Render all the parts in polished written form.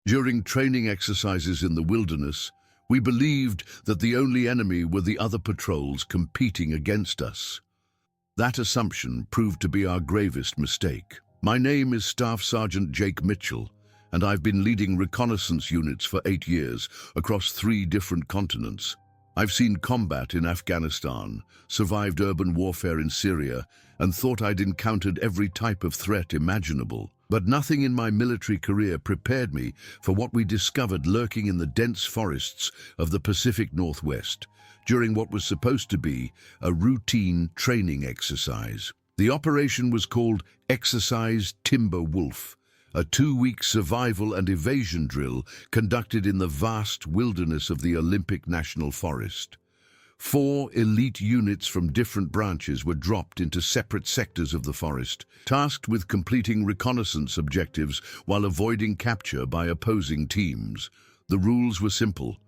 During training exercises in the wilderness, we believed that the only enemy were the other patrols competing against us. That assumption proved to be our gravest mistake. My name is Staff Sergeant Jake Mitchell, and I've been leading reconnaissance units for 8 years across 3 different continents. I've seen combat in Afghanistan, survived urban warfare in Syria, and thought I'd encountered every type of threat imaginable. But nothing in my military career prepared me for what we discovered lurking in the dense forests of the Pacific Northwest during what was supposed to be a routine training exercise. The operation was called Exercise Timber Wolf, a 2-week survival and evasion drill conducted in the vast wilderness of the Olympic National Forest. 4 elite units from different branches were dropped into separate sectors of the forest, tasked with completing reconnaissance objectives while avoiding capture by opposing teams. The rules were simple: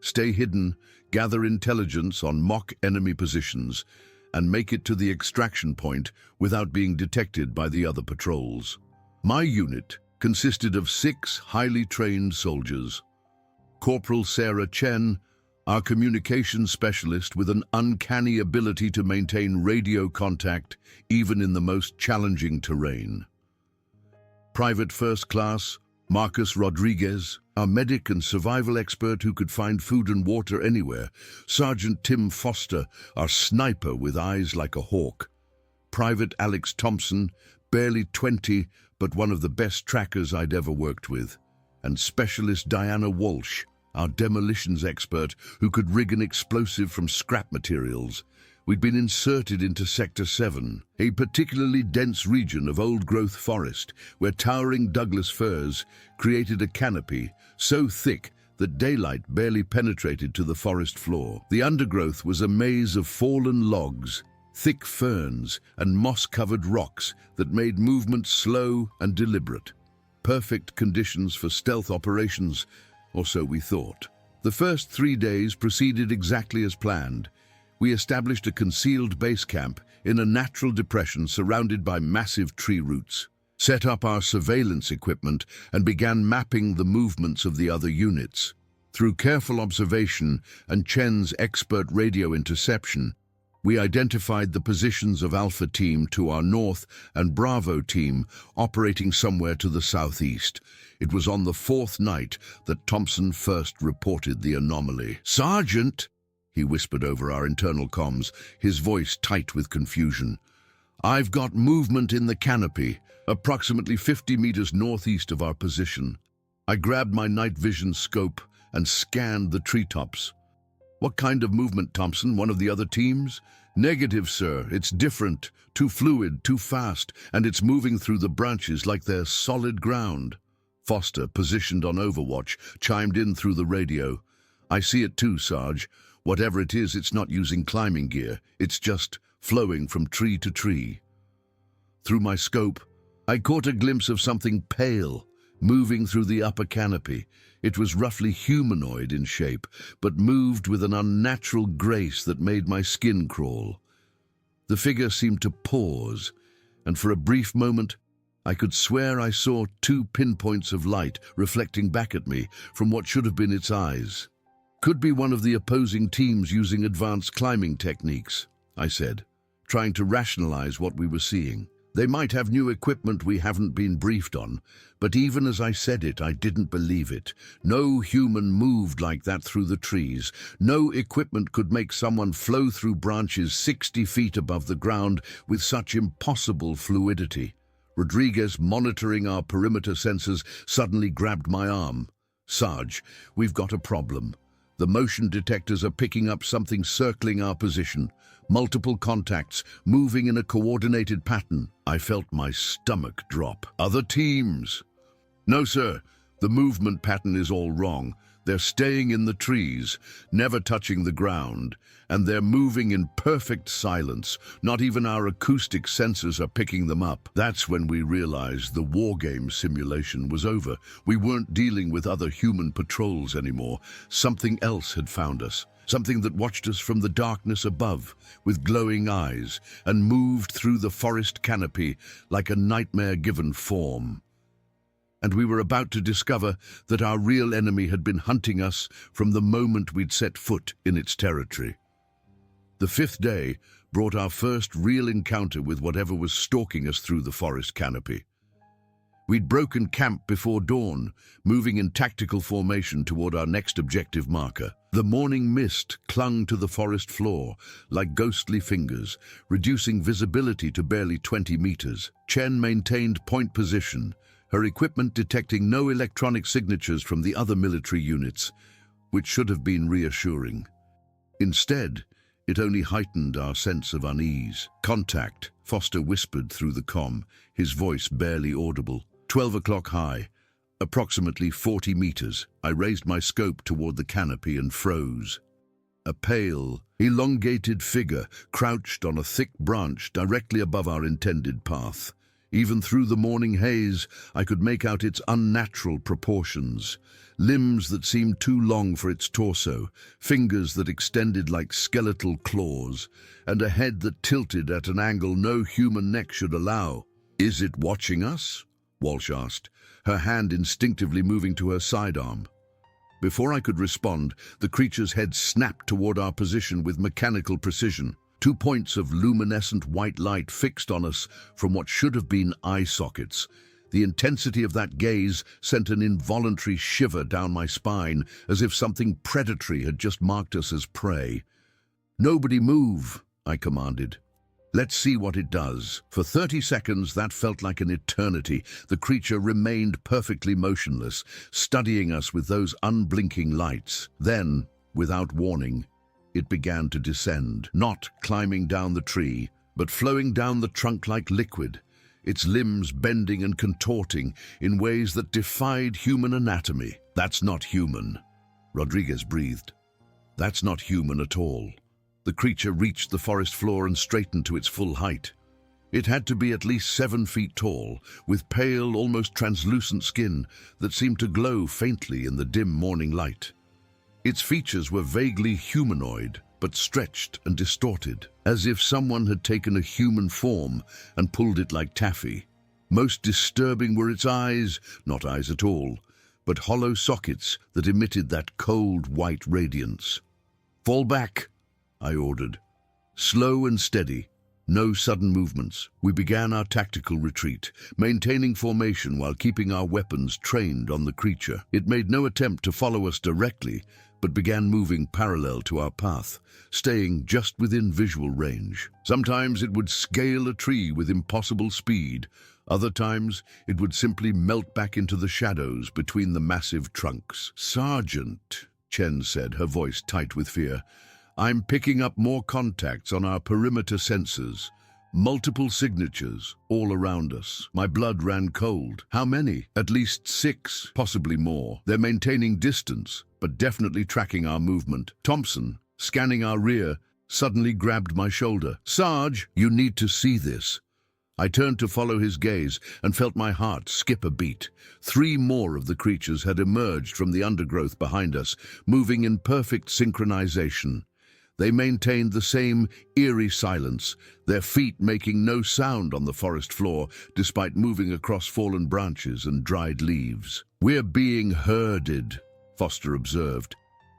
stay hidden, gather intelligence on mock enemy positions, and make it to the extraction point without being detected by the other patrols. My unit consisted of 6 highly trained soldiers. Corporal Sarah Chen, our communications specialist with an uncanny ability to maintain radio contact even in the most challenging terrain. Private First Class Marcus Rodriguez, our medic and survival expert who could find food and water anywhere. Sergeant Tim Foster, our sniper with eyes like a hawk. Private Alex Thompson, barely 20, but one of the best trackers I'd ever worked with. And Specialist Diana Walsh, our demolitions expert who could rig an explosive from scrap materials. We'd been inserted into Sector 7, a particularly dense region of old-growth forest where towering Douglas firs created a canopy so thick that daylight barely penetrated to the forest floor. The undergrowth was a maze of fallen logs, thick ferns, and moss-covered rocks that made movement slow and deliberate. Perfect conditions for stealth operations, or so we thought. The first 3 days proceeded exactly as planned. We established a concealed base camp in a natural depression surrounded by massive tree roots, set up our surveillance equipment, and began mapping the movements of the other units. Through careful observation and Chen's expert radio interception, we identified the positions of Alpha Team to our north and Bravo Team operating somewhere to the southeast. It was on the 4th night that Thompson first reported the anomaly. "Sergeant," he whispered over our internal comms, his voice tight with confusion, "I've got movement in the canopy, approximately 50 meters northeast of our position." I grabbed my night vision scope and scanned the treetops. "What kind of movement, Thompson? One of the other teams?" "Negative, sir. It's different, too fluid, too fast, and it's moving through the branches like they're solid ground." Foster, positioned on overwatch, chimed in through the radio. "I see it too, Sarge. Whatever it is, it's not using climbing gear. It's just flowing from tree to tree." Through my scope, I caught a glimpse of something pale, moving through the upper canopy. It was roughly humanoid in shape, but moved with an unnatural grace that made my skin crawl. The figure seemed to pause, and for a brief moment, I could swear I saw 2 pinpoints of light reflecting back at me from what should have been its eyes. "Could be one of the opposing teams using advanced climbing techniques," I said, trying to rationalize what we were seeing. "They might have new equipment we haven't been briefed on," but even as I said it, I didn't believe it. No human moved like that through the trees. No equipment could make someone flow through branches 60 feet above the ground with such impossible fluidity. Rodriguez, monitoring our perimeter sensors, suddenly grabbed my arm. "Sarge, we've got a problem. The motion detectors are picking up something circling our position. Multiple contacts, moving in a coordinated pattern." I felt my stomach drop. "Other teams?" "No, sir. The movement pattern is all wrong. They're staying in the trees, never touching the ground, and they're moving in perfect silence. Not even our acoustic sensors are picking them up." That's when we realized the wargame simulation was over. We weren't dealing with other human patrols anymore. Something else had found us. Something that watched us from the darkness above, with glowing eyes, and moved through the forest canopy like a nightmare given form. and we were about to discover that our real enemy had been hunting us from the moment we'd set foot in its territory. The fifth day brought our first real encounter with whatever was stalking us through the forest canopy. We'd broken camp before dawn, moving in tactical formation toward our next objective marker. The morning mist clung to the forest floor like ghostly fingers, reducing visibility to barely 20 meters. Chen maintained point position, her equipment detecting no electronic signatures from the other military units, which should have been reassuring. Instead, it only heightened our sense of unease. "Contact," Foster whispered through the comm, his voice barely audible. 12 o'clock high, approximately 40 meters. I raised my scope toward the canopy and froze. A pale, elongated figure crouched on a thick branch directly above our intended path. Even through the morning haze, I could make out its unnatural proportions. Limbs that seemed too long for its torso, fingers that extended like skeletal claws, and a head that tilted at an angle no human neck should allow. "Is it watching us?" Walsh asked, her hand instinctively moving to her sidearm. Before I could respond, the creature's head snapped toward our position with mechanical precision. 2 points of luminescent white light fixed on us from what should have been eye sockets. The intensity of that gaze sent an involuntary shiver down my spine, as if something predatory had just marked us as prey. "Nobody move," I commanded. "Let's see what it does." For 30 seconds, that felt like an eternity. The creature remained perfectly motionless, studying us with those unblinking lights. Then, without warning, it began to descend, not climbing down the tree, but flowing down the trunk like liquid, its limbs bending and contorting in ways that defied human anatomy. "That's not human," Rodriguez breathed. "That's not human at all." The creature reached the forest floor and straightened to its full height. It had to be at least 7 feet tall, with pale, almost translucent skin that seemed to glow faintly in the dim morning light. Its features were vaguely humanoid, but stretched and distorted, as if someone had taken a human form and pulled it like taffy. Most disturbing were its eyes, not eyes at all, but hollow sockets that emitted that cold white radiance. "Fall back," I ordered. Slow and steady, no sudden movements. We began our tactical retreat, maintaining formation while keeping our weapons trained on the creature. It made no attempt to follow us directly, but began moving parallel to our path, staying just within visual range. Sometimes it would scale a tree with impossible speed. Other times, it would simply melt back into the shadows between the massive trunks. "Sergeant," Chen said, her voice tight with fear, "I'm picking up more contacts on our perimeter sensors. Multiple signatures all around us." My blood ran cold. "How many?" "At least 6, possibly more. They're maintaining distance, but definitely tracking our movement." Thompson, scanning our rear, suddenly grabbed my shoulder. "Sarge, you need to see this." I turned to follow his gaze and felt my heart skip a beat. 3 more of the creatures had emerged from the undergrowth behind us, moving in perfect synchronization. They maintained the same eerie silence, their feet making no sound on the forest floor despite moving across fallen branches and dried leaves. "We're being herded," Foster observed,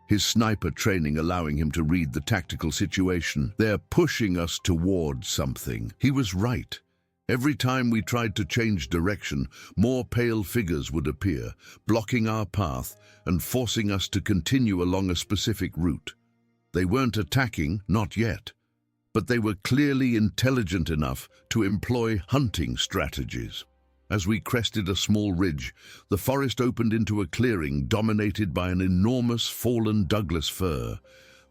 his sniper training allowing him to read the tactical situation. "They're pushing us toward something." He was right. Every time we tried to change direction, more pale figures would appear, blocking our path and forcing us to continue along a specific route. They weren't attacking, not yet, but they were clearly intelligent enough to employ hunting strategies. As we crested a small ridge, the forest opened into a clearing dominated by an enormous fallen Douglas fir.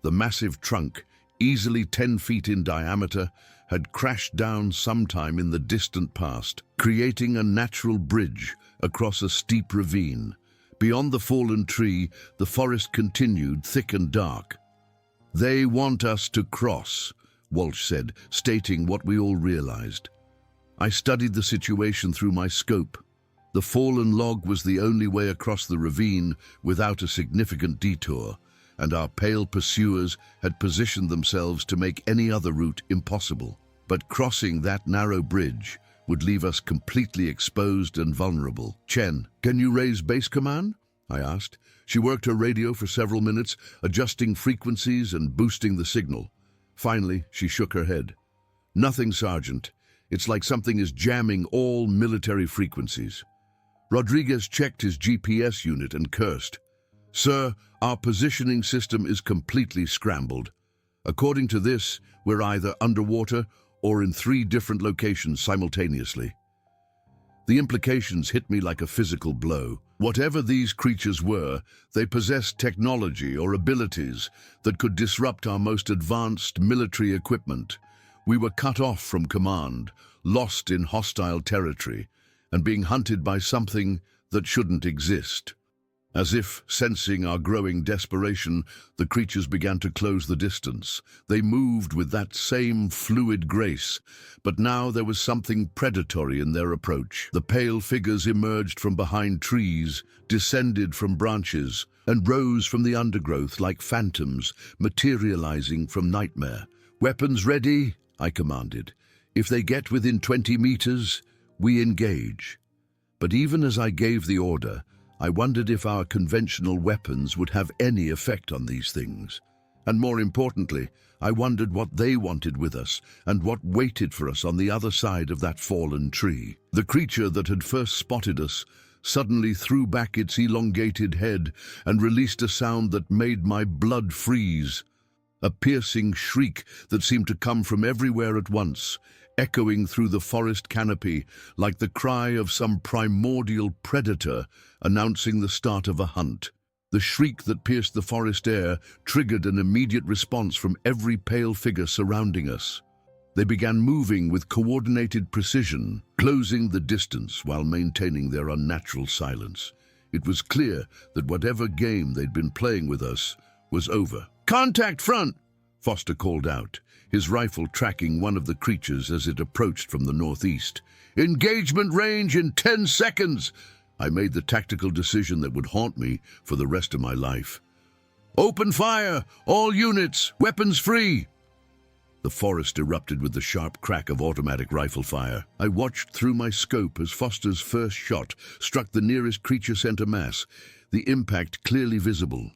The massive trunk, easily 10 feet in diameter, had crashed down sometime in the distant past, creating a natural bridge across a steep ravine. Beyond the fallen tree, the forest continued, thick and dark. "They want us to cross," Walsh said, stating what we all realized. I studied the situation through my scope. The fallen log was the only way across the ravine without a significant detour, and our pale pursuers had positioned themselves to make any other route impossible. But crossing that narrow bridge would leave us completely exposed and vulnerable. "Chen, can you raise base command?" I asked. She worked her radio for several minutes, adjusting frequencies and boosting the signal. Finally, she shook her head. "Nothing, Sergeant. It's like something is jamming all military frequencies." Rodriguez checked his GPS unit and cursed. "Sir, our positioning system is completely scrambled. According to this, we're either underwater or in 3 different locations simultaneously." The implications hit me like a physical blow. Whatever these creatures were, they possessed technology or abilities that could disrupt our most advanced military equipment. We were cut off from command, lost in hostile territory, and being hunted by something that shouldn't exist. As if sensing our growing desperation, the creatures began to close the distance. They moved with that same fluid grace, but now there was something predatory in their approach. The pale figures emerged from behind trees, descended from branches, and rose from the undergrowth like phantoms, materializing from nightmare. "Weapons ready," I commanded. "If they get within 20 meters, we engage." But even as I gave the order, I wondered if our conventional weapons would have any effect on these things. And more importantly, I wondered what they wanted with us and what waited for us on the other side of that fallen tree. The creature that had first spotted us suddenly threw back its elongated head and released a sound that made my blood freeze. A piercing shriek that seemed to come from everywhere at once, echoing through the forest canopy like the cry of some primordial predator announcing the start of a hunt. The shriek that pierced the forest air triggered an immediate response from every pale figure surrounding us. They began moving with coordinated precision, closing the distance while maintaining their unnatural silence. It was clear that whatever game they'd been playing with us was over. "Contact front!" Foster called out, his rifle tracking one of the creatures as it approached from the northeast. "Engagement range in 10 seconds!" I made the tactical decision that would haunt me for the rest of my life. "Open fire! All units! Weapons free!" The forest erupted with the sharp crack of automatic rifle fire. I watched through my scope as Foster's first shot struck the nearest creature center mass, the impact clearly visible.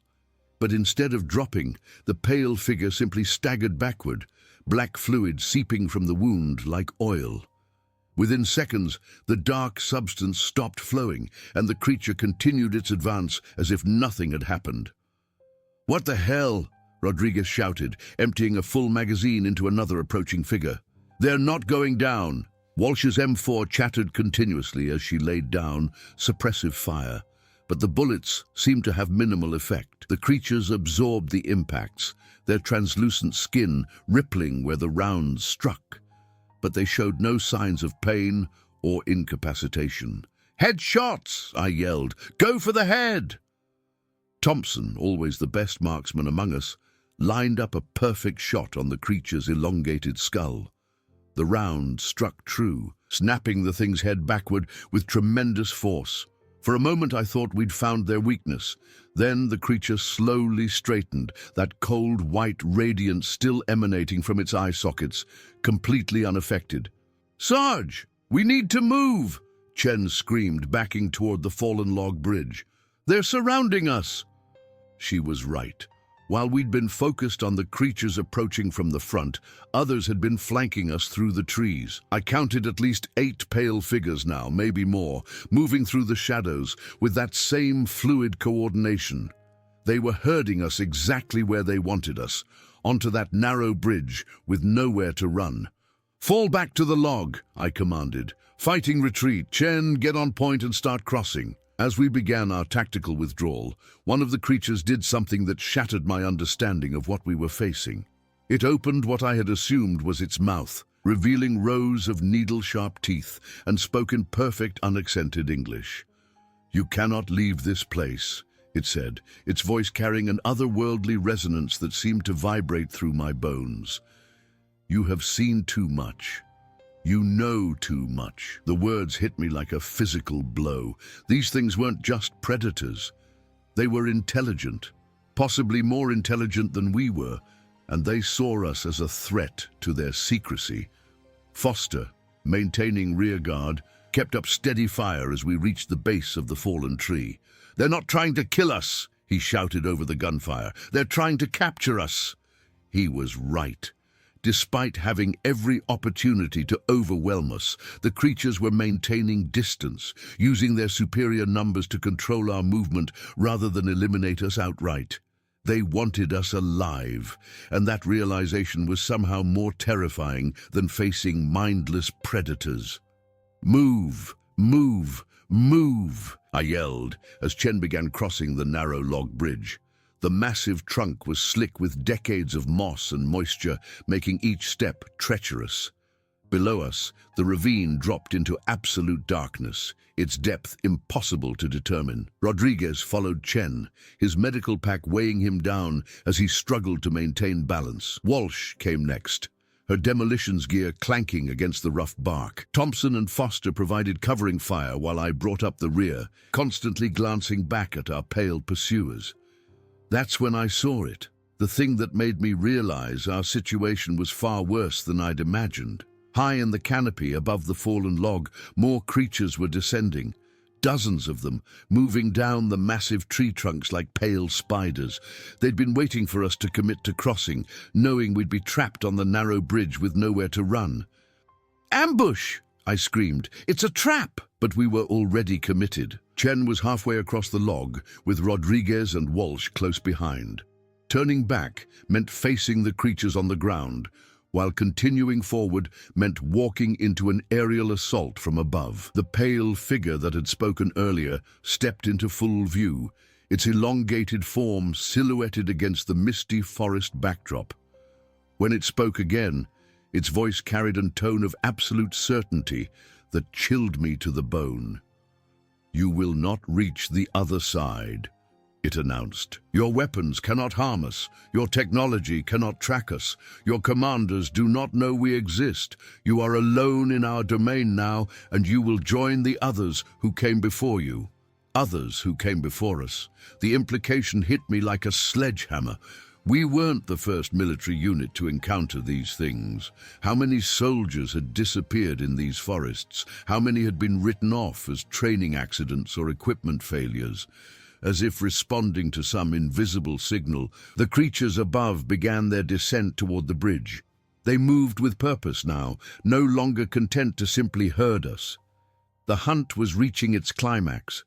But instead of dropping, the pale figure simply staggered backward, black fluid seeping from the wound like oil. Within seconds, the dark substance stopped flowing, and the creature continued its advance as if nothing had happened. "What the hell?" Rodriguez shouted, emptying a full magazine into another approaching figure. "They're not going down." Walsh's M4 chattered continuously as she laid down suppressive fire, but the bullets seemed to have minimal effect. The creatures absorbed the impacts, their translucent skin rippling where the rounds struck. But they showed no signs of pain or incapacitation. "Headshots!" I yelled. "Go for the head!" Thompson, always the best marksman among us, lined up a perfect shot on the creature's elongated skull. The round struck true, snapping the thing's head backward with tremendous force. For a moment I thought we'd found their weakness. Then the creature slowly straightened, that cold white radiance still emanating from its eye sockets, completely unaffected. "Sarge, we need to move!" Chen screamed, backing toward the fallen log bridge. "They're surrounding us!" She was right. While we'd been focused on the creatures approaching from the front, others had been flanking us through the trees. I counted at least 8 pale figures now, maybe more, moving through the shadows with that same fluid coordination. They were herding us exactly where they wanted us, onto that narrow bridge with nowhere to run. "Fall back to the log," I commanded. "Fighting retreat. Chen, get on point and start crossing." As we began our tactical withdrawal, one of the creatures did something that shattered my understanding of what we were facing. It opened what I had assumed was its mouth, revealing rows of needle-sharp teeth, and spoke in perfect, unaccented English. "You cannot leave this place," it said, its voice carrying an otherworldly resonance that seemed to vibrate through my bones. "You have seen too much. You know too much." The words hit me like a physical blow. These things weren't just predators. They were intelligent, possibly more intelligent than we were, and they saw us as a threat to their secrecy. "Foster, maintaining rear guard, kept up steady fire as we reached the base of the fallen tree. "They're not trying to kill us," he shouted over the gunfire. "They're trying to capture us." He was right. Despite having every opportunity to overwhelm us, the creatures were maintaining distance, using their superior numbers to control our movement rather than eliminate us outright. They wanted us alive, and that realization was somehow more terrifying than facing mindless predators. "Move! Move! Move!" I yelled as Chen began crossing the narrow log bridge. The massive trunk was slick with decades of moss and moisture, making each step treacherous. Below us, the ravine dropped into absolute darkness, its depth impossible to determine. Rodriguez followed Chen, his medical pack weighing him down as he struggled to maintain balance. Walsh came next, her demolitions gear clanking against the rough bark. Thompson and Foster provided covering fire while I brought up the rear, constantly glancing back at our pale pursuers. That's when I saw it, the thing that made me realize our situation was far worse than I'd imagined. High in the canopy above the fallen log, more creatures were descending, dozens of them, moving down the massive tree trunks like pale spiders. They'd been waiting for us to commit to crossing, knowing we'd be trapped on the narrow bridge with nowhere to run. "Ambush!" I screamed. "It's a trap!" But we were already committed. Chen was halfway across the log, with Rodriguez and Walsh close behind. Turning back meant facing the creatures on the ground, while continuing forward meant walking into an aerial assault from above. The pale figure that had spoken earlier stepped into full view, its elongated form silhouetted against the misty forest backdrop. When it spoke again, its voice carried a tone of absolute certainty that chilled me to the bone. "You will not reach the other side," it announced. "Your weapons cannot harm us. Your technology cannot track us. Your commanders do not know we exist. You are alone in our domain now, and you will join the others who came before you." Others who came before us. The implication hit me like a sledgehammer. We weren't the first military unit to encounter these things. How many soldiers had disappeared in these forests? How many had been written off as training accidents or equipment failures? As if responding to some invisible signal, the creatures above began their descent toward the bridge. They moved with purpose now, no longer content to simply herd us. The hunt was reaching its climax,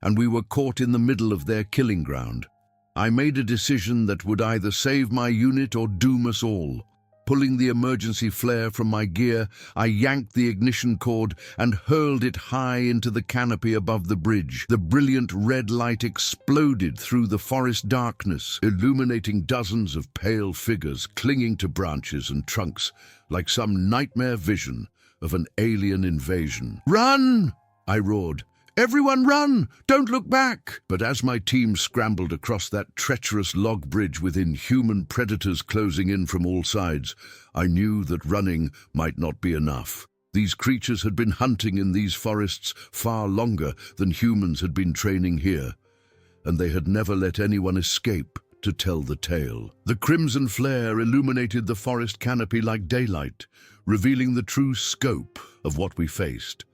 and we were caught in the middle of their killing ground. I made a decision that would either save my unit or doom us all. Pulling the emergency flare from my gear, I yanked the ignition cord and hurled it high into the canopy above the bridge. The brilliant red light exploded through the forest darkness, illuminating dozens of pale figures clinging to branches and trunks, like some nightmare vision of an alien invasion. "Run!" I roared. "Everyone run! Don't look back!" But as my team scrambled across that treacherous log bridge with inhuman predators closing in from all sides, I knew that running might not be enough. These creatures had been hunting in these forests far longer than humans had been training here, and they had never let anyone escape to tell the tale. The crimson flare illuminated the forest canopy like daylight, revealing the true scope of what we faced.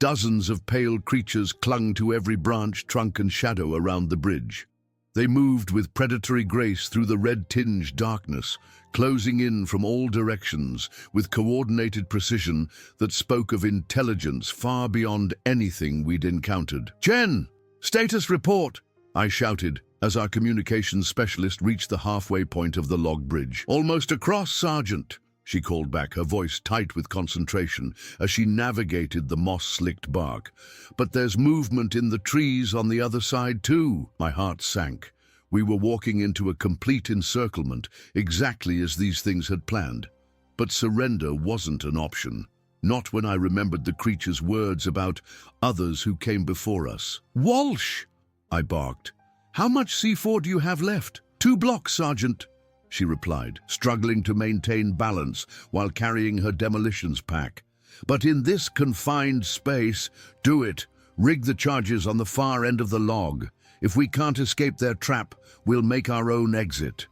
Dozens of pale creatures clung to every branch, trunk, and shadow around the bridge. They moved with predatory grace through the red-tinged darkness, closing in from all directions with coordinated precision that spoke of intelligence far beyond anything we'd encountered. "Chen, status report!" I shouted as our communications specialist reached the halfway point of the log bridge. "Almost across, Sergeant," she called back, her voice tight with concentration as she navigated the moss-slicked bark. "But there's movement in the trees on the other side too." My heart sank. We were walking into a complete encirclement, exactly as these things had planned. But surrender wasn't an option. Not when I remembered the creature's words about others who came before us. "Walsh!" I barked. "How much C4 do you have left?" "2 blocks, Sergeant," she replied, struggling to maintain balance while carrying her demolitions pack. "But in this confined space, do it. Rig the charges on the far end of the log. If we can't escape their trap, we'll make our own exit."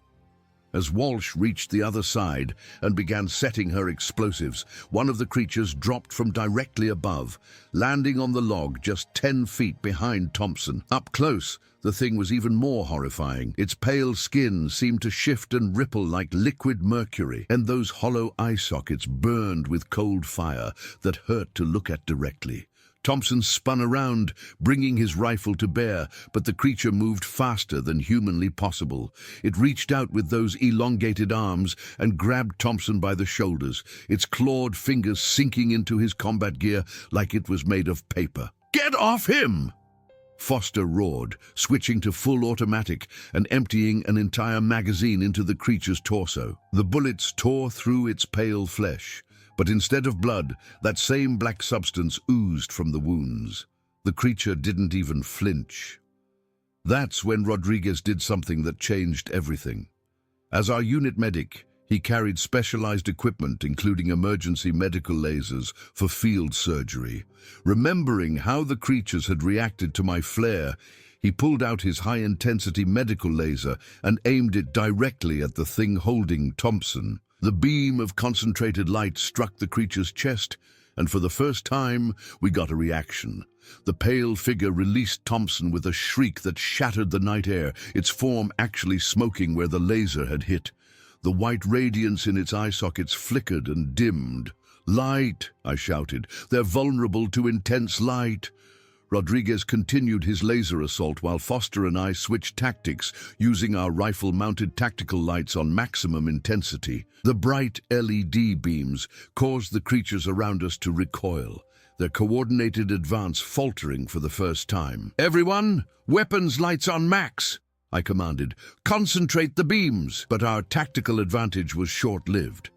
As Walsh reached the other side and began setting her explosives, one of the creatures dropped from directly above, landing on the log just 10 feet behind Thompson. Up close, the thing was even more horrifying. Its pale skin seemed to shift and ripple like liquid mercury, and those hollow eye sockets burned with cold fire that hurt to look at directly. Thompson spun around, bringing his rifle to bear, but the creature moved faster than humanly possible. It reached out with those elongated arms and grabbed Thompson by the shoulders, its clawed fingers sinking into his combat gear like it was made of paper. "Get off him!" Foster roared, switching to full automatic and emptying an entire magazine into the creature's torso. The bullets tore through its pale flesh, but instead of blood, that same black substance oozed from the wounds. The creature didn't even flinch. That's when Rodriguez did something that changed everything. As our unit medic, he carried specialized equipment, including emergency medical lasers for field surgery. Remembering how the creatures had reacted to my flare, he pulled out his high-intensity medical laser and aimed it directly at the thing holding Thompson. The beam of concentrated light struck the creature's chest, and for the first time, we got a reaction. The pale figure released Thompson with a shriek that shattered the night air, its form actually smoking where the laser had hit. The white radiance in its eye sockets flickered and dimmed. "Light!" I shouted. "They're vulnerable to intense light." Rodriguez continued his laser assault while Foster and I switched tactics, using our rifle-mounted tactical lights on maximum intensity. The bright LED beams caused the creatures around us to recoil, their coordinated advance faltering for the first time. "Everyone, weapons lights on max!" I commanded. "Concentrate the beams!" But our tactical advantage was short-lived.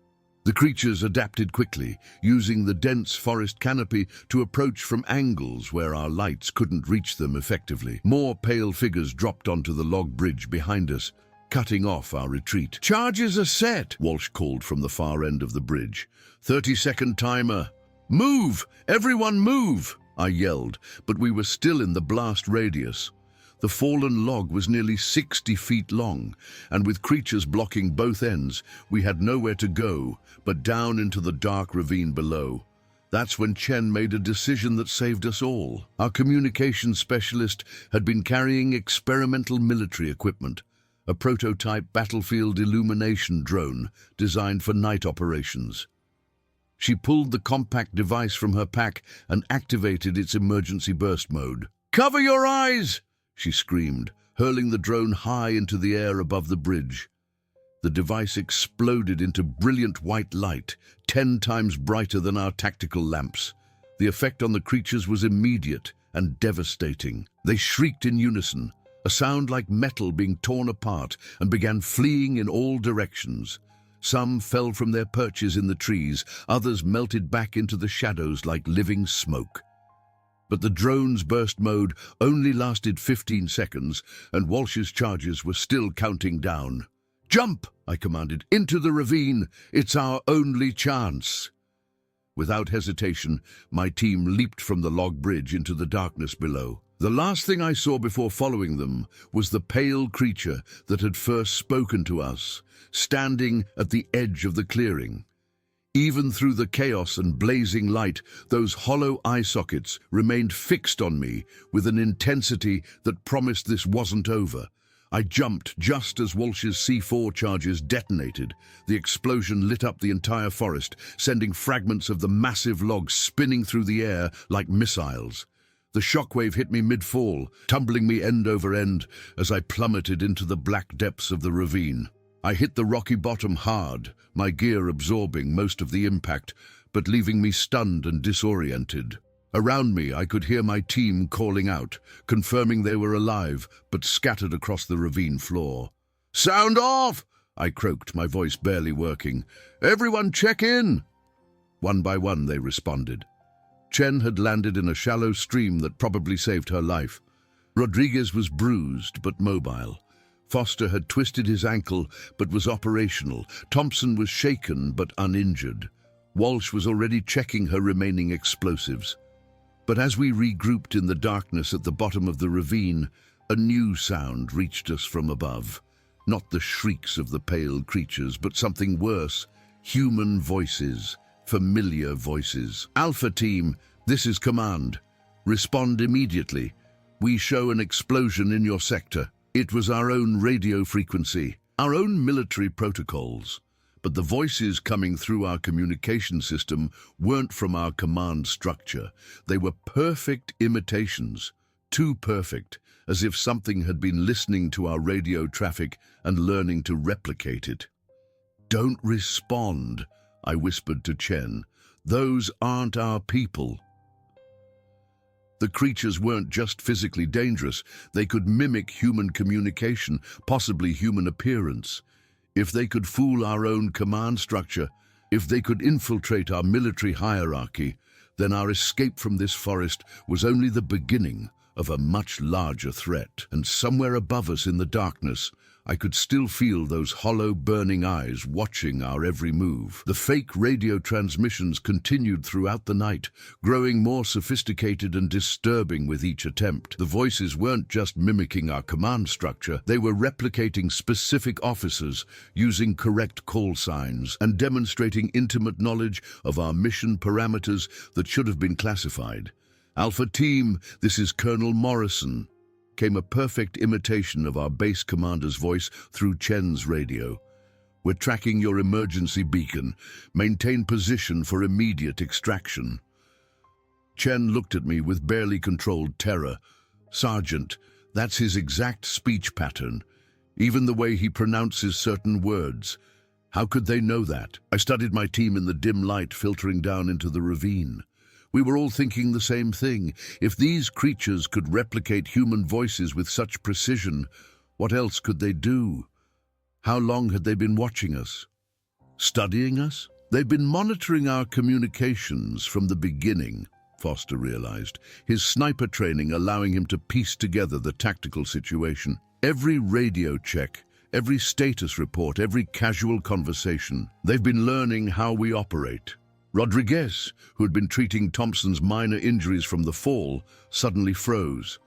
The creatures adapted quickly, using the dense forest canopy to approach from angles where our lights couldn't reach them effectively. More pale figures dropped onto the log bridge behind us, cutting off our retreat. "Charges are set," Walsh called from the far end of the bridge. 30-second timer. "Move! Everyone move!" I yelled, but we were still in the blast radius. The fallen log was nearly 60 feet long, and with creatures blocking both ends, we had nowhere to go but down into the dark ravine below. That's when Chen made a decision that saved us all. Our communications specialist had been carrying experimental military equipment, a prototype battlefield illumination drone designed for night operations. She pulled the compact device from her pack and activated its emergency burst mode. "Cover your eyes!" she screamed, hurling the drone high into the air above the bridge. The device exploded into brilliant white light, 10 times brighter than our tactical lamps. The effect on the creatures was immediate and devastating. They shrieked in unison, a sound like metal being torn apart, and began fleeing in all directions. Some fell from their perches in the trees, others melted back into the shadows like living smoke. But the drone's burst mode only lasted 15 seconds, and Walsh's charges were still counting down. "Jump!" I commanded. "Into the ravine! It's our only chance!" Without hesitation, my team leaped from the log bridge into the darkness below. The last thing I saw before following them was the pale creature that had first spoken to us, standing at the edge of the clearing. Even through the chaos and blazing light, those hollow eye sockets remained fixed on me with an intensity that promised this wasn't over. I jumped just as Walsh's C4 charges detonated. The explosion lit up the entire forest, sending fragments of the massive log spinning through the air like missiles. The shockwave hit me mid-fall, tumbling me end over end as I plummeted into the black depths of the ravine. I hit the rocky bottom hard, my gear absorbing most of the impact, but leaving me stunned and disoriented. Around me, I could hear my team calling out, confirming they were alive, but scattered across the ravine floor. "Sound off!" I croaked, my voice barely working. "Everyone check in!" One by one, they responded. Chen had landed in a shallow stream that probably saved her life. Rodriguez was bruised but mobile. Foster had twisted his ankle but was operational. Thompson was shaken but uninjured. Walsh was already checking her remaining explosives. But as we regrouped in the darkness at the bottom of the ravine, a new sound reached us from above. Not the shrieks of the pale creatures, but something worse. Human voices, familiar voices. Alpha Team, this is command. Respond immediately. We show an explosion in your sector. It was our own radio frequency, our own military protocols. But the voices coming through our communication system weren't from our command structure. They were perfect imitations, too perfect, as if something had been listening to our radio traffic and learning to replicate it. "Don't respond," I whispered to Chen. "Those aren't our people." The creatures weren't just physically dangerous. They could mimic human communication, possibly human appearance. If they could fool our own command structure, if they could infiltrate our military hierarchy, then our escape from this forest was only the beginning of a much larger threat. And somewhere above us in the darkness, I could still feel those hollow, burning eyes watching our every move. The fake radio transmissions continued throughout the night, growing more sophisticated and disturbing with each attempt. The voices weren't just mimicking our command structure, they were replicating specific officers, using correct call signs, and demonstrating intimate knowledge of our mission parameters that should have been classified. "Alpha Team, this is Colonel Morrison," came a perfect imitation of our base commander's voice through Chen's radio. "We're tracking your emergency beacon. Maintain position for immediate extraction." Chen looked at me with barely controlled terror. "Sergeant, that's his exact speech pattern, even the way he pronounces certain words. How could they know that?" I studied my team in the dim light filtering down into the ravine. We were all thinking the same thing. If these creatures could replicate human voices with such precision, what else could they do? How long had they been watching us? Studying us? They'd been monitoring our communications from the beginning, Foster realized, his sniper training allowing him to piece together the tactical situation. Every radio check, every status report, every casual conversation. They've been learning how we operate. Rodriguez, who had been treating Thompson's minor injuries from the fall, suddenly froze.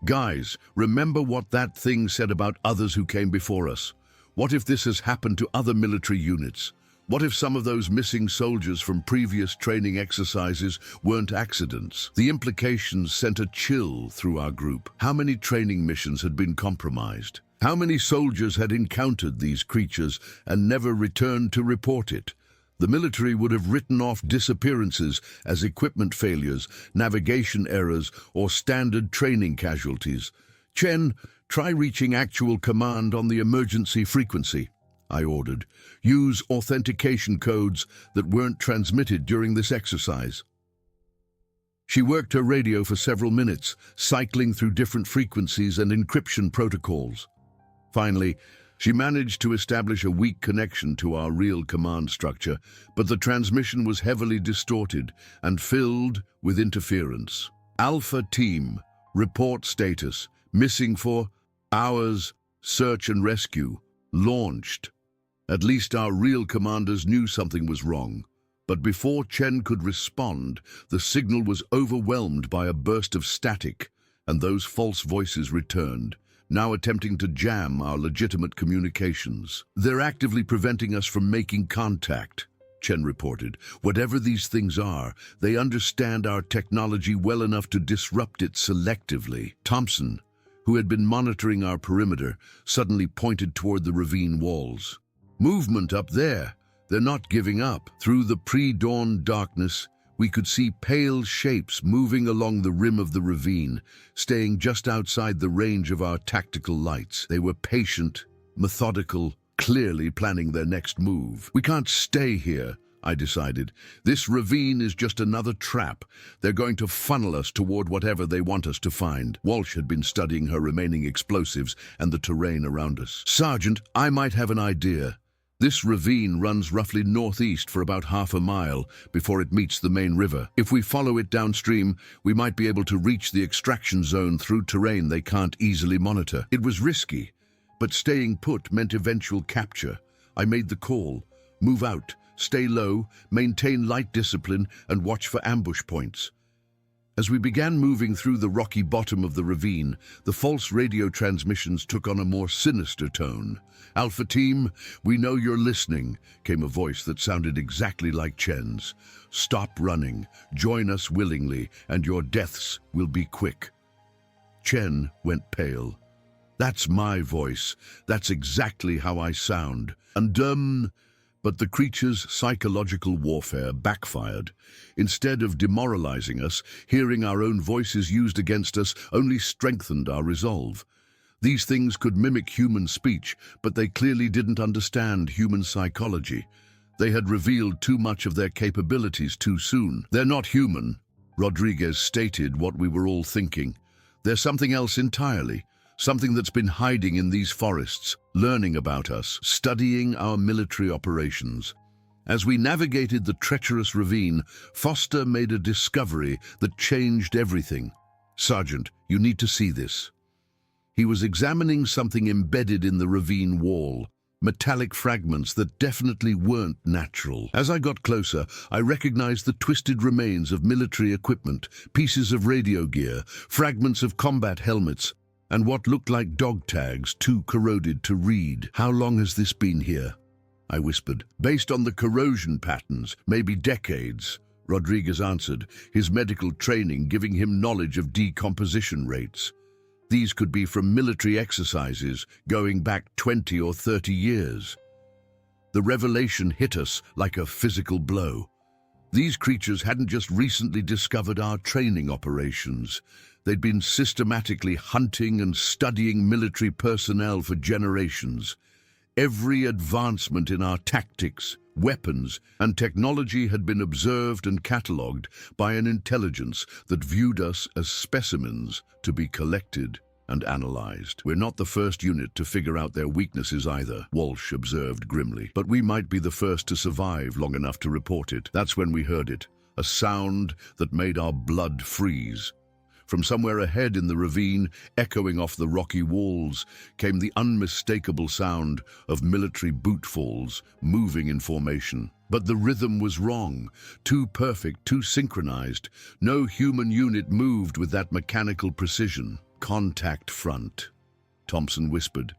"Guys, remember what that thing said about others who came before us? What if this has happened to other military units? What if some of those missing soldiers from previous training exercises weren't accidents?" The implications sent a chill through our group. How many training missions had been compromised? How many soldiers had encountered these creatures and never returned to report it? The military would have written off disappearances as equipment failures, navigation errors, or standard training casualties. "Chen, try reaching actual command on the emergency frequency," I ordered. "Use authentication codes that weren't transmitted during this exercise." She worked her radio for several minutes, cycling through different frequencies and encryption protocols. Finally, she managed to establish a weak connection to our real command structure, but the transmission was heavily distorted and filled with interference. "Alpha Team, report status. Missing for hours. Search and rescue. Launched." At least our real commanders knew something was wrong. But before Chen could respond, the signal was overwhelmed by a burst of static, and those false voices returned, now attempting to jam our legitimate communications. "They're actively preventing us from making contact," Chen reported. "Whatever these things are, they understand our technology well enough to disrupt it selectively." Thompson, who had been monitoring our perimeter, suddenly pointed toward the ravine walls. "Movement up there. They're not giving up." Through the pre-dawn darkness, we could see pale shapes moving along the rim of the ravine, staying just outside the range of our tactical lights. They were patient, methodical, clearly planning their next move. "We can't stay here," I decided. "This ravine is just another trap. They're going to funnel us toward whatever they want us to find." Walsh had been studying her remaining explosives and the terrain around us. "Sergeant, I might have an idea. This ravine runs roughly northeast for about half a mile before it meets the main river. If we follow it downstream, we might be able to reach the extraction zone through terrain they can't easily monitor." It was risky, but staying put meant eventual capture. I made the call. Move out, stay low, maintain light discipline, and watch for ambush points. As we began moving through the rocky bottom of the ravine, the false radio transmissions took on a more sinister tone. "Alpha Team, we know you're listening," came a voice that sounded exactly like Chen's. "Stop running, join us willingly, and your deaths will be quick." Chen went pale. "That's my voice. That's exactly how I sound." But the creature's psychological warfare backfired. Instead of demoralizing us, hearing our own voices used against us only strengthened our resolve. These things could mimic human speech, but they clearly didn't understand human psychology. They had revealed too much of their capabilities too soon. "They're not human," Rodriguez stated what we were all thinking. "They're something else entirely. Something that's been hiding in these forests, learning about us, studying our military operations." As we navigated the treacherous ravine, Foster made a discovery that changed everything. "Sergeant, you need to see this." He was examining something embedded in the ravine wall, metallic fragments that definitely weren't natural. As I got closer, I recognized the twisted remains of military equipment, pieces of radio gear, fragments of combat helmets, and what looked like dog tags too corroded to read. "How long has this been here?" I whispered. "Based on the corrosion patterns, maybe decades," Rodriguez answered, his medical training giving him knowledge of decomposition rates. "These could be from military exercises going back 20 or 30 years. The revelation hit us like a physical blow. These creatures hadn't just recently discovered our training operations. They'd been systematically hunting and studying military personnel for generations. Every advancement in our tactics, weapons, and technology had been observed and catalogued by an intelligence that viewed us as specimens to be collected and analyzed. "We're not the first unit to figure out their weaknesses either," Walsh observed grimly. "But we might be the first to survive long enough to report it." That's when we heard it, a sound that made our blood freeze. From somewhere ahead in the ravine, echoing off the rocky walls, came the unmistakable sound of military bootfalls moving in formation. But the rhythm was wrong, too perfect, too synchronized. No human unit moved with that mechanical precision. "Contact front," Thompson whispered.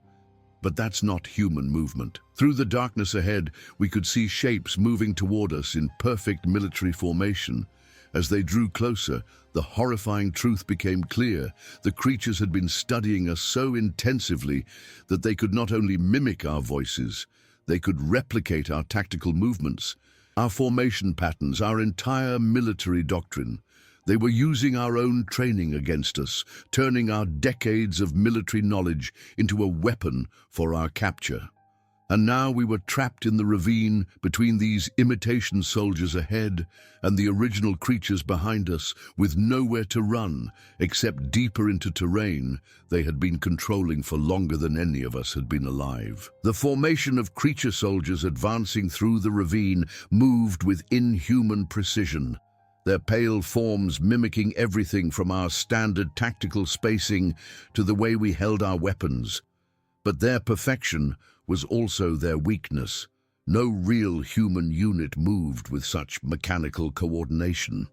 "But that's not human movement." Through the darkness ahead, we could see shapes moving toward us in perfect military formation. As they drew closer, the horrifying truth became clear. The creatures had been studying us so intensively that they could not only mimic our voices, they could replicate our tactical movements, our formation patterns, our entire military doctrine. They were using our own training against us, turning our decades of military knowledge into a weapon for our capture. And now we were trapped in the ravine between these imitation soldiers ahead and the original creatures behind us, with nowhere to run except deeper into terrain they had been controlling for longer than any of us had been alive. The formation of creature soldiers advancing through the ravine moved with inhuman precision, their pale forms mimicking everything from our standard tactical spacing to the way we held our weapons. But their perfection was also their weakness. No real human unit moved with such mechanical coordination.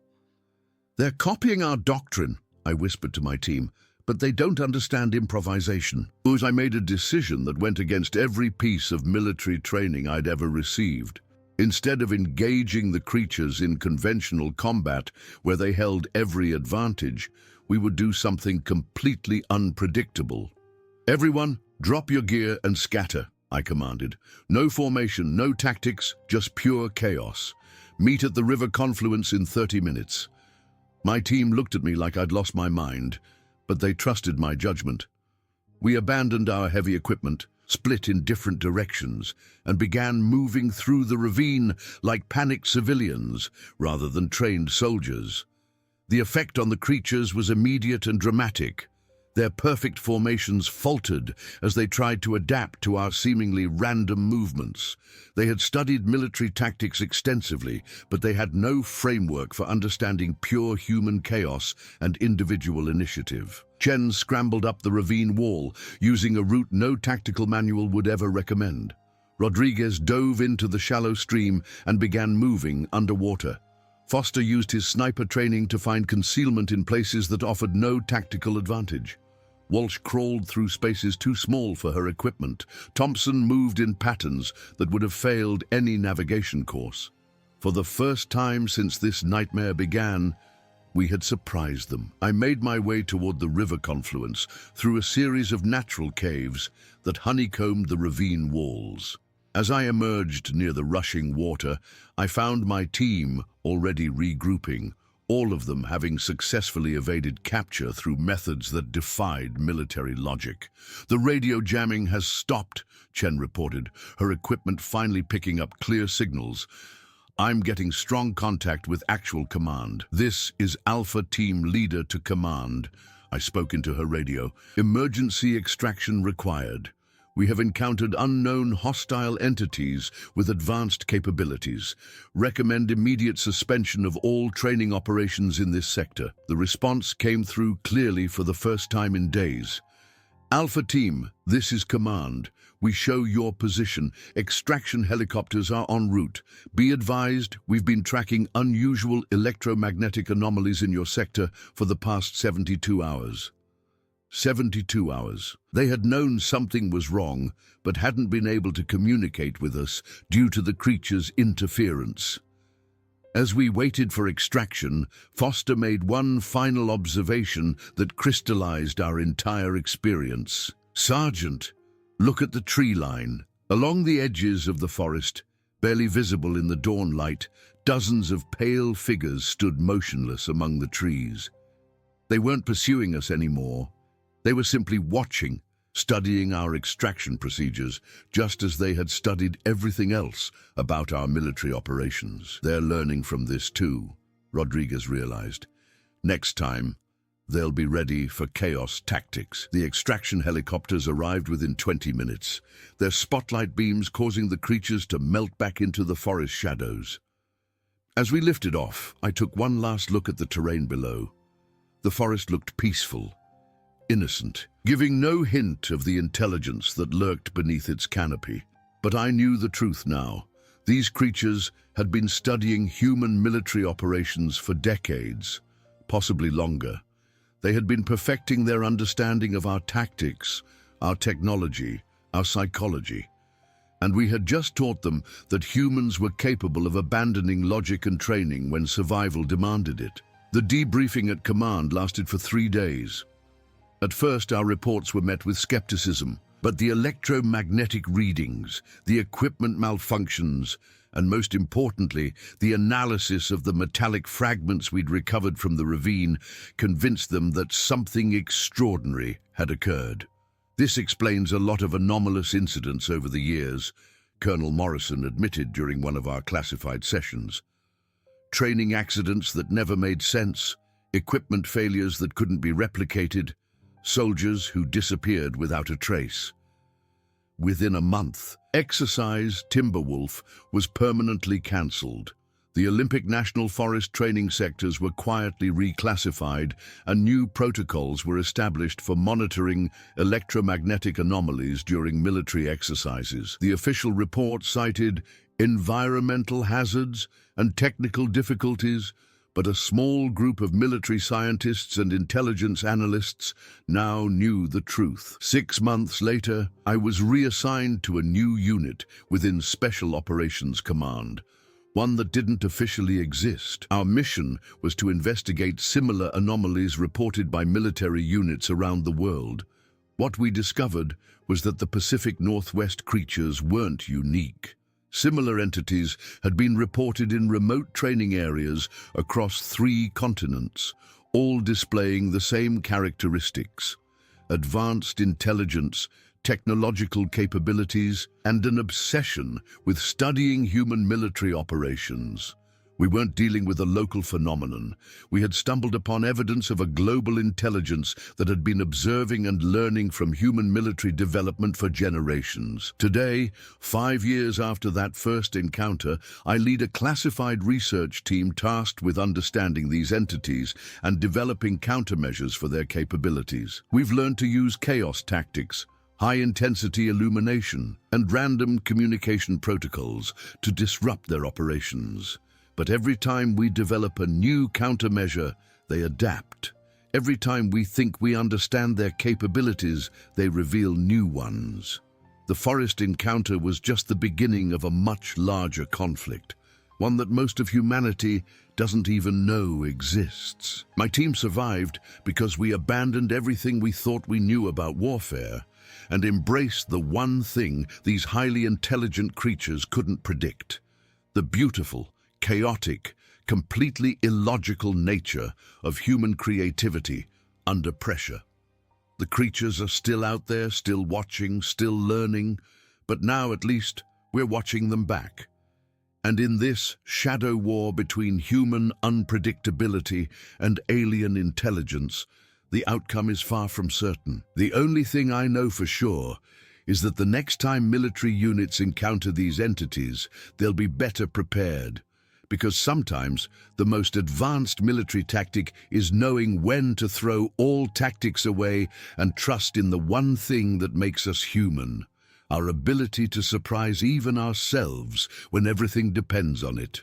"They're copying our doctrine," I whispered to my team, "but they don't understand improvisation." I made a decision that went against every piece of military training I'd ever received. Instead of engaging the creatures in conventional combat where they held every advantage, we would do something completely unpredictable. "Everyone, drop your gear and scatter," I commanded. "No formation, no tactics, just pure chaos. Meet at the river confluence in 30 minutes. My team looked at me like I'd lost my mind, but they trusted my judgment. We abandoned our heavy equipment, split in different directions, and began moving through the ravine like panicked civilians rather than trained soldiers. The effect on the creatures was immediate and dramatic. Their perfect formations faltered as they tried to adapt to our seemingly random movements. They had studied military tactics extensively, but they had no framework for understanding pure human chaos and individual initiative. Chen scrambled up the ravine wall, using a route no tactical manual would ever recommend. Rodriguez dove into the shallow stream and began moving underwater. Foster used his sniper training to find concealment in places that offered no tactical advantage. Walsh crawled through spaces too small for her equipment. Thompson moved in patterns that would have failed any navigation course. For the first time since this nightmare began, we had surprised them. I made my way toward the river confluence through a series of natural caves that honeycombed the ravine walls. As I emerged near the rushing water, I found my team already regrouping, all of them having successfully evaded capture through methods that defied military logic. "The radio jamming has stopped," Chen reported, her equipment finally picking up clear signals. "I'm getting strong contact with actual command. This is Alpha Team Leader to command." I spoke into her radio. "Emergency extraction required. We have encountered unknown hostile entities with advanced capabilities. Recommend immediate suspension of all training operations in this sector." The response came through clearly for the first time in days. "Alpha Team, this is command. We show your position. Extraction helicopters are en route. Be advised, we've been tracking unusual electromagnetic anomalies in your sector for the past 72 hours. 72 hours. They had known something was wrong, but hadn't been able to communicate with us due to the creature's interference. As we waited for extraction, Foster made one final observation that crystallized our entire experience. "Sergeant, look at the tree line. Along the edges of the forest, barely visible in the dawn light, dozens of pale figures stood motionless among the trees. They weren't pursuing us anymore. They were simply watching, studying our extraction procedures, just as they had studied everything else about our military operations. They're learning from this too," Rodriguez realized. "Next time, they'll be ready for chaos tactics." The extraction helicopters arrived within 20 minutes, their spotlight beams causing the creatures to melt back into the forest shadows. As we lifted off, I took one last look at the terrain below. The forest looked peaceful, innocent, giving no hint of the intelligence that lurked beneath its canopy. But I knew the truth now. These creatures had been studying human military operations for decades, possibly longer. They had been perfecting their understanding of our tactics, our technology, our psychology. And we had just taught them that humans were capable of abandoning logic and training when survival demanded it. The debriefing at command lasted for 3 days. At first, our reports were met with skepticism, but the electromagnetic readings, the equipment malfunctions, and most importantly, the analysis of the metallic fragments we'd recovered from the ravine convinced them that something extraordinary had occurred. This explains a lot of anomalous incidents over the years, Colonel Morrison admitted during one of our classified sessions. Training accidents that never made sense, equipment failures that couldn't be replicated, soldiers who disappeared without a trace. Within a month, exercise Timberwolf was permanently cancelled. The Olympic National Forest training sectors were quietly reclassified and new protocols were established for monitoring electromagnetic anomalies during military exercises. The official report cited environmental hazards and technical difficulties, but a small group of military scientists and intelligence analysts now knew the truth. 6 months later, I was reassigned to a new unit within Special Operations Command, one that didn't officially exist. Our mission was to investigate similar anomalies reported by military units around the world. What we discovered was that the Pacific Northwest creatures weren't unique. Similar entities had been reported in remote training areas across 3 continents, all displaying the same characteristics: advanced intelligence, technological capabilities, and an obsession with studying human military operations. We weren't dealing with a local phenomenon. We had stumbled upon evidence of a global intelligence that had been observing and learning from human military development for generations. Today, 5 years after that first encounter, I lead a classified research team tasked with understanding these entities and developing countermeasures for their capabilities. We've learned to use chaos tactics, high-intensity illumination, and random communication protocols to disrupt their operations. But every time we develop a new countermeasure, they adapt. Every time we think we understand their capabilities, they reveal new ones. The forest encounter was just the beginning of a much larger conflict, one that most of humanity doesn't even know exists. My team survived because we abandoned everything we thought we knew about warfare and embraced the one thing these highly intelligent creatures couldn't predict: the beautiful, chaotic, completely illogical nature of human creativity under pressure. The creatures are still out there, still watching, still learning, but now at least we're watching them back. And in this shadow war between human unpredictability and alien intelligence, the outcome is far from certain. The only thing I know for sure is that the next time military units encounter these entities, they'll be better prepared. Because sometimes the most advanced military tactic is knowing when to throw all tactics away and trust in the one thing that makes us human: our ability to surprise even ourselves when everything depends on it.